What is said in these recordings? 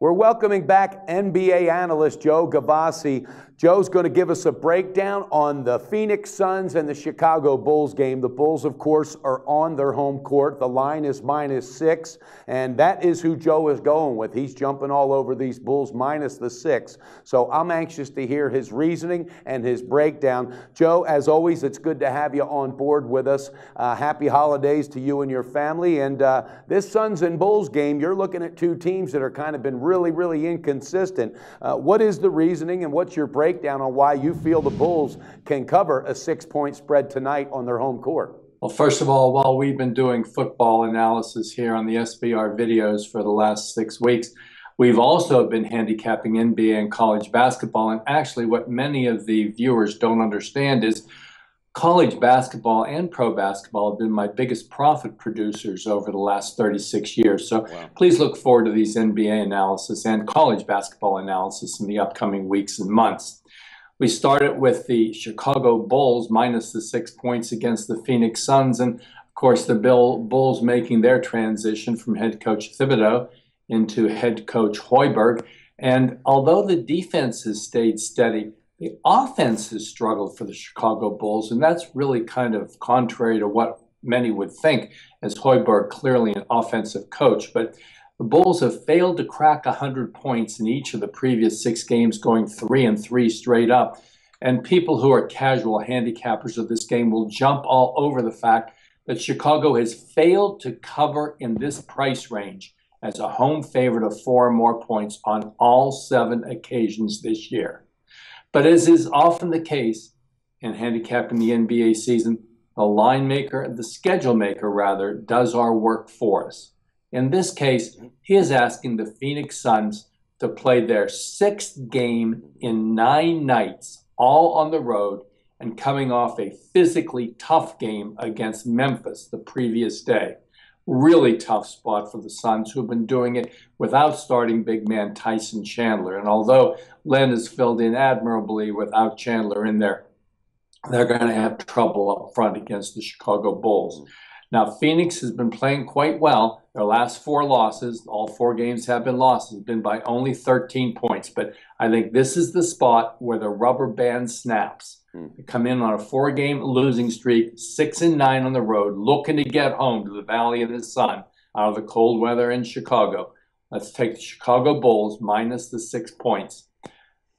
We're welcoming back NBA analyst Joe Gavazzi. Joe's going to give us a breakdown on the Phoenix Suns and the Chicago Bulls game. The Bulls, of course, are on their home court. The line is -6, and that is who Joe is going with. He's jumping all over these Bulls minus the 6. So I'm anxious to hear his reasoning and his breakdown. Joe, as always, it's good to have you on board with us. Happy holidays to you and your family. And this Suns and Bulls game, you're looking at two teams that are kind of been really inconsistent. What is the reasoning and what's your breakdown on why you feel the Bulls can cover a 6-point spread tonight on their home court? Well, first of all, while we've been doing football analysis here on the SBR videos for the last 6 weeks, we've also been handicapping NBA and college basketball. And actually what many of the viewers don't understand is college basketball and pro basketball have been my biggest profit producers over the last 36 years. So Please look forward to these NBA analysis and college basketball analysis in the upcoming weeks and months. We started with the Chicago Bulls minus the 6 points against the Phoenix Suns. And of course, the Bulls making their transition from head coach Thibodeau into head coach Hoiberg. And although the defense has stayed steady, the offense has struggled for the Chicago Bulls, and that's really kind of contrary to what many would think, as Hoiberg clearly an offensive coach. But the Bulls have failed to crack 100 points in each of the previous 6 games, going 3-3 straight up. And people who are casual handicappers of this game will jump all over the fact that Chicago has failed to cover in this price range as a home favorite of 4 or more points on all 7 occasions this year. But as is often the case in handicapping the NBA season, the line maker, the schedule maker rather, does our work for us. In this case, he is asking the Phoenix Suns to play their 6th game in 9 nights, all on the road, and coming off a physically tough game against Memphis the previous day. Really tough spot for the Suns, who have been doing it without starting big man Tyson Chandler. And although Len has filled in admirably without Chandler in there, they're going to have trouble up front against the Chicago Bulls. Now, Phoenix has been playing quite well. Their last 4 losses, all 4 games have been losses, been by only 13 points. But I think this is the spot where the rubber band snaps. They come in on a 4-game losing streak, 6-9 on the road, looking to get home to the Valley of the Sun out of the cold weather in Chicago. Let's take the Chicago Bulls minus the 6 points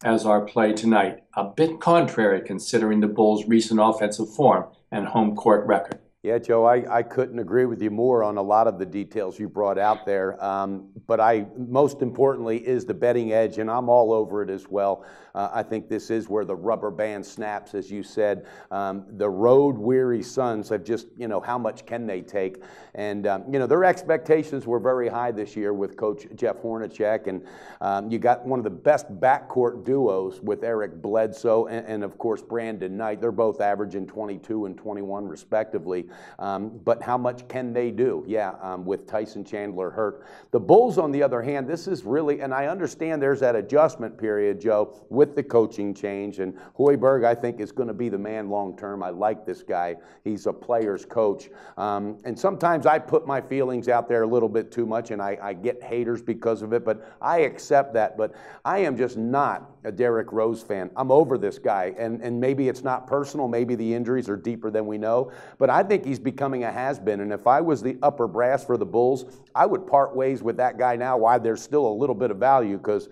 as our play tonight. A bit contrary considering the Bulls' recent offensive form and home court record. Yeah, Joe, I couldn't agree with you more on a lot of the details you brought out there. But most importantly is the betting edge, and I'm all over it as well. I think this is where the rubber band snaps, as you said. The road-weary Suns have just, how much can they take? And, their expectations were very high this year with Coach Jeff Hornacek. And you got one of the best backcourt duos with Eric Bledsoe and of course, Brandon Knight. They're both averaging 22 and 21 respectively. But how much can they do? Yeah, with Tyson Chandler hurt. The Bulls, on the other hand, this is really, and I understand there's that adjustment period, Joe, with the coaching change. And Hoiberg, I think, is going to be the man long term. I like this guy. He's a player's coach. And sometimes I put my feelings out there a little bit too much, and I get haters because of it. But I accept that. But I am just not a Derrick Rose fan. I'm over this guy. And maybe it's not personal. Maybe the injuries are deeper than we know. But I think he's becoming a has-been, and if I was the upper brass for the Bulls, I would part ways with that guy now while there's still a little bit of value, because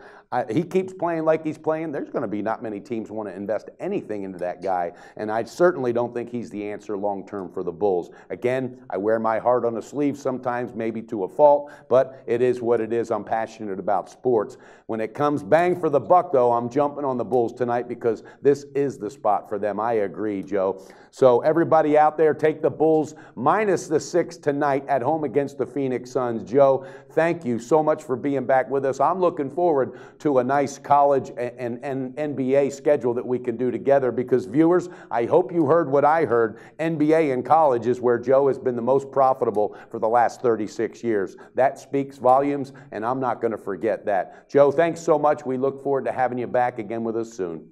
he keeps playing like he's playing. There's going to be not many teams want to invest anything into that guy, and I certainly don't think he's the answer long-term for the Bulls. Again, I wear my heart on a sleeve sometimes, maybe to a fault, but it is what it is. I'm passionate about sports. When it comes bang for the buck, though, I'm jumping on the Bulls tonight because this is the spot for them. I agree, Joe. So everybody out there, take the Bulls minus the 6 tonight at home against the Phoenix Suns. Joe, thank you so much for being back with us. I'm looking forward to a nice college and NBA schedule that we can do together, because viewers, I hope you heard what I heard. NBA and college is where Joe has been the most profitable for the last 36 years. That speaks volumes, and I'm not going to forget that. Joe, thanks so much. We look forward to having you back again with us soon.